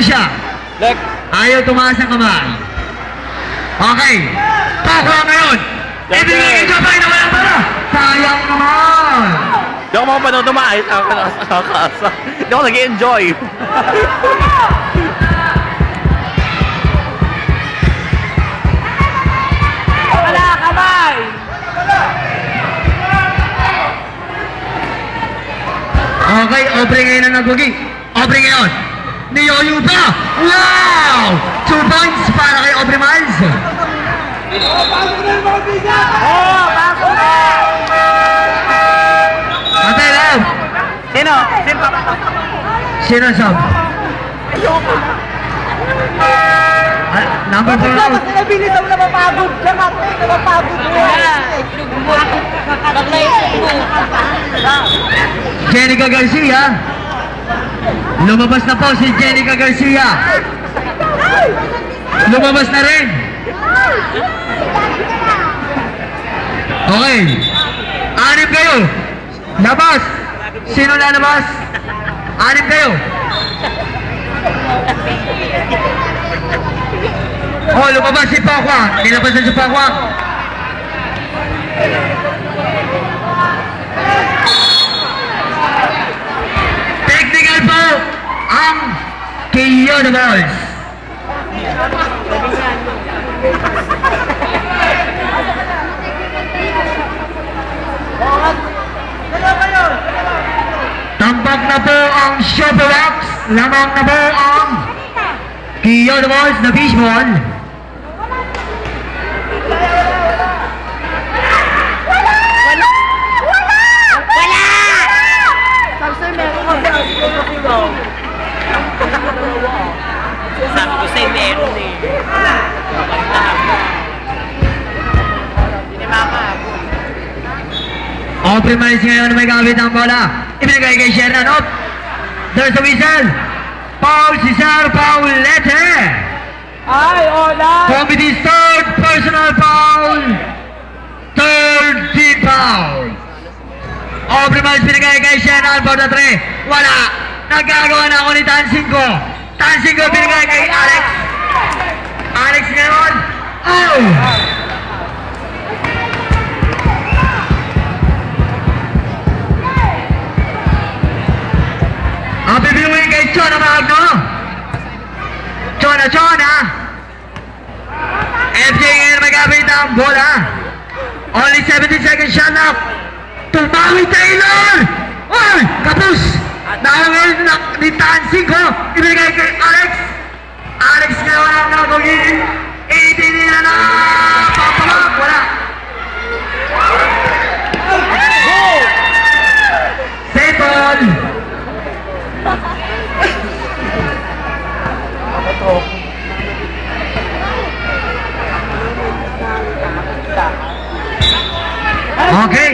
siya. Ayaw tumaas ang kamay. Okay. Pakwa ngayon. Ibigay kay Jopay na walang para. Sayang naman. Hindi ako makapanood maayos. Hindi ako nag-enjoy. Wala, kamay. Okay, Aubrey ngayon ang nagwagi. Aubrey ngayon. Niyoyo pa! Wow! 2 points para kay Aubrey Miles. Pasok na yung mga bigat! Pasok na! Atay lang! Sino? Sino sab? Ayoko. Number 4 out. Mas nabilis ako na mapagod ka, Mate. Napapagod mo. Jenica Garcia. Lumabas na po si Jenica Garcia. Lumabas na rin. Okay. 6 kayo. Labas. Sino lalabas? 6 kayo. Oh, lumabas si Pakwang. Nilabasan si Pakwang. Technical po ang Kiyo the Balls. Tampak na po ang Shopperbox. Lamang na po ang Kiyo the Balls na fishball. Sabi ko sa'yo meron eh. Hindi makakabot. Aubrey Miles ngayon may gamit ang bola. Ibinigay kay Shernan. Up. There's a whistle. Paul Cesar Paulete. Ay, Ola! Committee's third personal foul. Third team foul. Aubrey Miles binigay kay Shernan for the 3. Wala. Nagagawa na ako ni Tansingo. Tansingo binigay kay Alex. Alex ngayon. Oh! Ang bibinuhin kay Chona Magno. Chona. FJ ngayon magamit ang bola. Only 17 seconds shot clock. Tumawi Taylor! Oy! Kapus! Dahil ni Tansingo, ibigay kay Alex. Alex ngayon ang nagugin. 18 nila na papalak. Wala. Settle. Okay.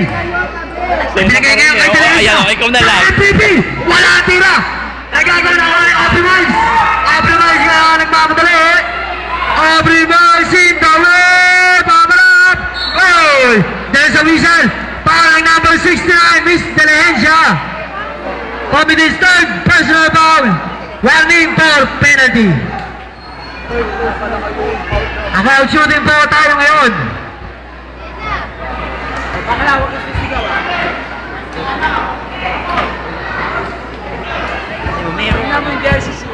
Ibigay ngayon kay Teresa. Ayan, ikaw na lang. MVP! Wala tira! Nagagawa na ako ni Aubrey Miles. Aubrey Miles nga nagmamadali. Aubrey Miles in the way! Pamarap! Oy! There's a whistle. Parang number 69, Miss Delehencia. Committee's third personal foul. Warning for penalty. Ang foul shooting po tayo ngayon. Bakla, huwag kasi sigaw ah. Meron naman jersey siya.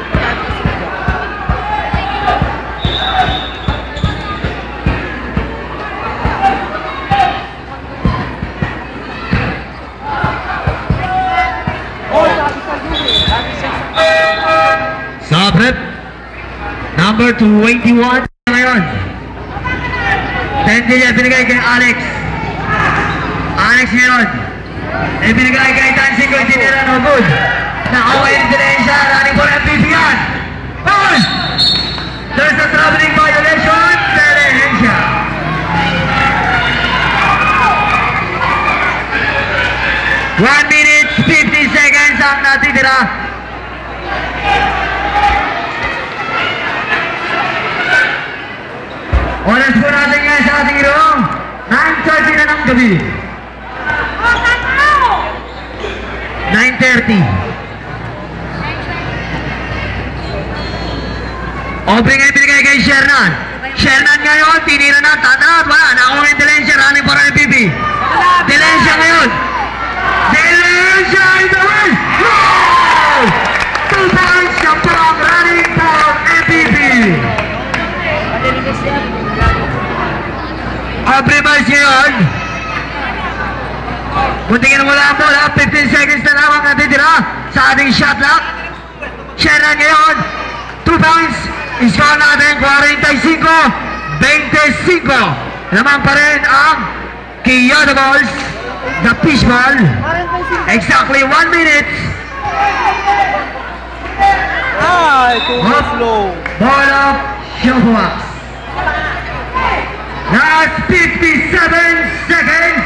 Sabrep, number 21 ngayon. 10 niya binigay kay Alex. Alex ngayon. Ibinigay kay Tansingo, hindi nila no good. Nakaway din siya, running for MVP yan. Oh! There's a traveling violation, Delehencia. One minute, 50 seconds ang natitira. Oras po natin ngayon sa ating room. 9:30 na ng gabi. 9:30. Aubrey ngayon binigay kay Shernan. Shernan ngayon, tinira na, tatanat, wala. Nakuha yung Delencia, running for MVP. Delencia ngayon. Delencia in the way! Goal! 2 points, Jampurong running for MVP. Aubrey Miles ngayon. Muntikin mo lang bola, 15 seconds na lamang natitira sa ating shot clock. Shernan ngayon, 2 points, score natin 45-25. Lamang pa rin ang Kyoto Balls, the fishball. Exactly 1 minute. Ay, too slow. Ball of Shobox. Last 57 seconds.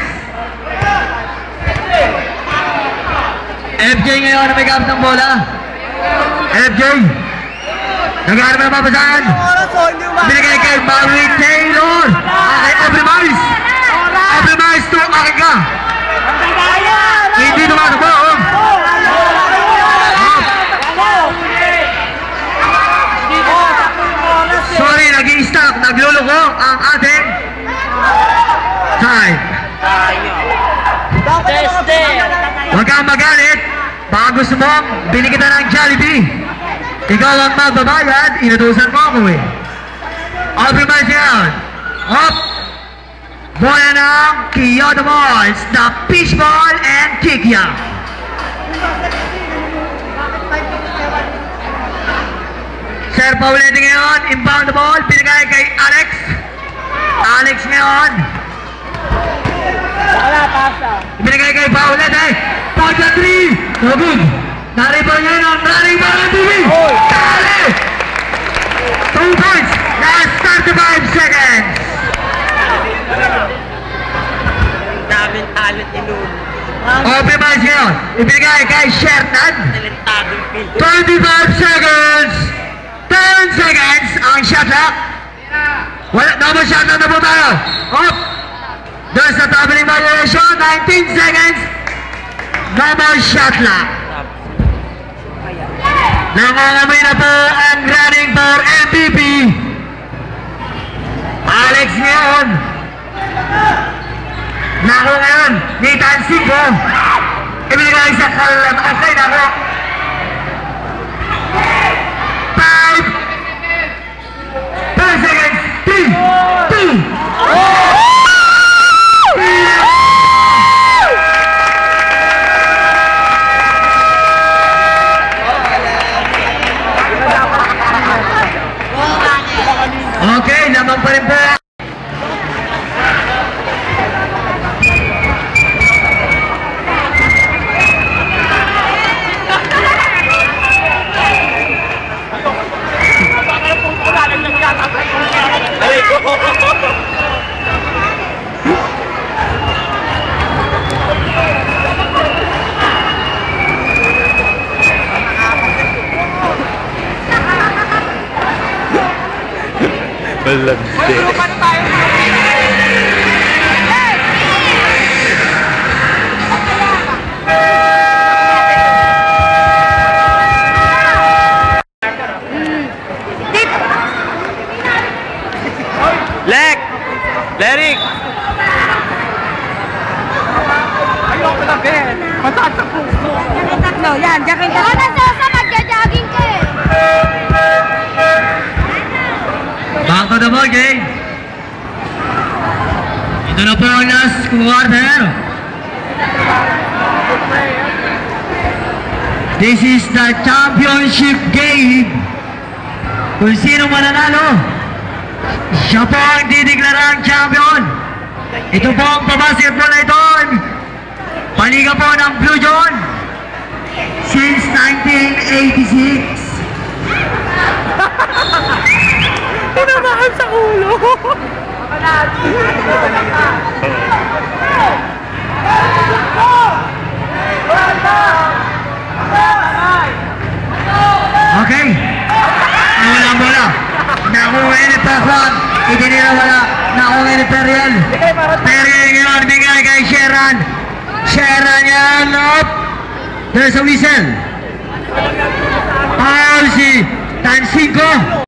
FJ ngayon na may gamit ng bola. FJ. Naghahanap na papasahan. Binigay kay Barry Taylor. Kay Aubrey Miles. Aubrey Miles to akin ka. Hindi tumatakbo. Sorry, nag-i-stop. Nagluloko ang ating time. Huwag kang magalit. Baka gusto mo, bili kita ng Jollibee. Ikaw ang magbabayad, inutusan mo ako eh. Aubrey Miles yan. Up. Bola ng Kyoto Balls, the fishball and kick ya. Sir, paulitin ngayon, inbound the ball, pinagay kay Alex. Alex ngayon. Binigay kay Paulet eh. Paulet 3. No good. Naripon niya ng running ball ng TV. Dali! 2 points. Last 35 seconds. Daming talent ilun. Aubrey Miles ngayon. Ibigay kay Shernan. Talentadong field. 25 seconds. 10 seconds ang shot clock. Wala, double shot na po tayo. Up. Doon sa traveling violation, 19 seconds. Double shot clock. Nangangamoy na po ang running for MVP. Alex ngayon. Nako ngayon, Nathan Cinco. Ibinigay sa Kalasay na ko. 5 10 seconds. 3 2 Okay, lamang pa rin po. Lek! Lerik! Ayoko na, Ben. Mataas sa puso. Jacket tatlo, yan, jacket tatlo. Ano sa magja-jogging ka eh? Back to the ball game. Ito na po ang last quarter. This is the championship game. Kung sino mananalo, siya po ang dideklarang champion. Ito po ang basketball na ito. Paliga po ng Blue John since 1986. Pinamahal sa ulo! Okay. Nawala ang bola. Nakuha ni Pekwan. Hindi nila wala. Nakuha ni Periel. Periel ngayon. Bigay kay Sheran. Sheran yan. Up. There's a whistle. Foul si Tansinko.